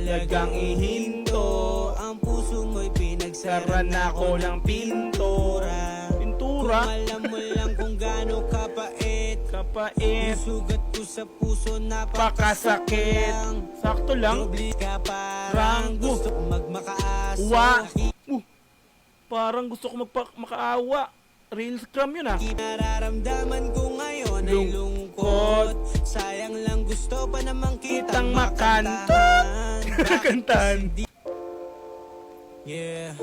talagang ihinto. Ang puso mo'y pinagsara na ko ng pintura. Kung alam mo lang kung gaano kapait, yung sugat ko sa puso napakasakit. Sakto lang. Dobli ka parang gusto ko magmakaaso. Parang gusto ko makaawa. Real scrum yun ah. Nararamdaman ko ngayon ay lungkot. Sayang lang gusto pa naman kitang makantahan. Kantahan. Yeah,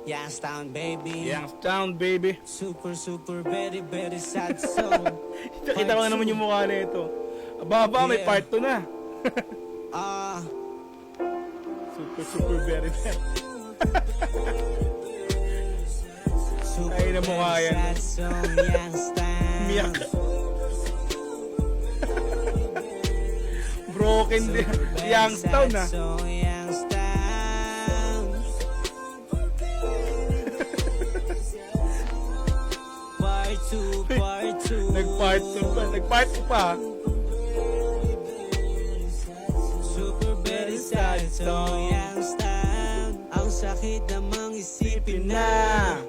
Youngstown baby. Youngstown baby. Super very very sad song. Kita ko na naman yung mukha na ito. Ababa, may part 2 na. Super very very. Ay na mukha yan. Miyak. Broken din. Youngstown na. Nag-part 2 pa. Super very sad song, Youngstown. Ang sakit namang isipin na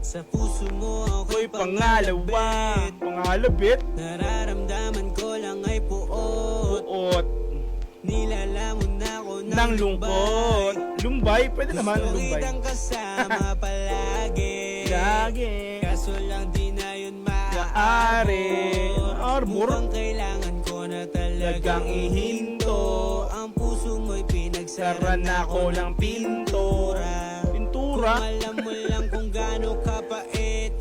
sa puso mo ako'y pangalawit. Pangalabit? Nararamdaman ko lang ay puot. Nilalamon na ako ng lungkot. Lumbay? Pwede naman gusto lumbay. kitang kasama palagi. Lagi. Kaso lang di na yun Arbor. Mukhang kailangan ko na talagang ihinto. Ang puso mo'y pinagsara na ko ng pintura. Kung alam mo lang kung gaano kapait,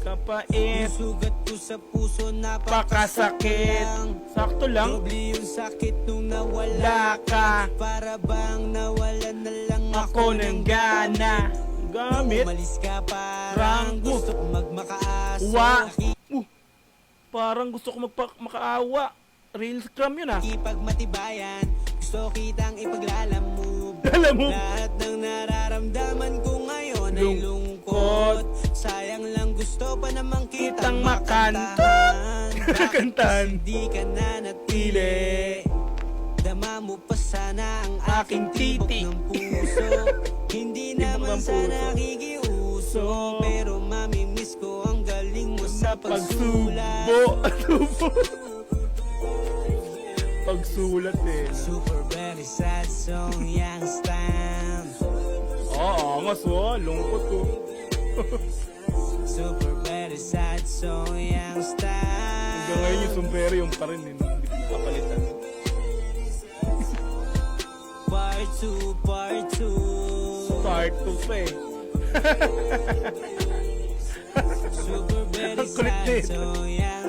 yung sugat ko sa puso napakasakit. Sakto lang. Dobli yung sakit nung nawala ka. Para bang nawalan na lang ako ng gana. Gamit. Umalis ka parang gusto ko magmakaaso. Parang gusto ko makaawa. Real scrum yun ah. Ipagmatibayan, gusto kitang ipaglalamove. Lahat ng nararamdaman ko ngayon ay lungkot. Sayang lang gusto pa naman kitang makantahan. Kantahan. Hindi ka na natili. Dama mo pa sana ang aking tibok ng puso. Hindi naman sana nakikiuso, pero mamimiss ko ang galing mo sa pagsulat. Pagsulat eh. Super very sad song, Youngstown. Angas lungkot ko. Super very sad song, Youngstown. Hanggang ngayon yung sumpero yung pa rin eh. Hindi ko papalitan. Part 2, part 2. Part 2 pa eh. Super very sad song, Youngstown.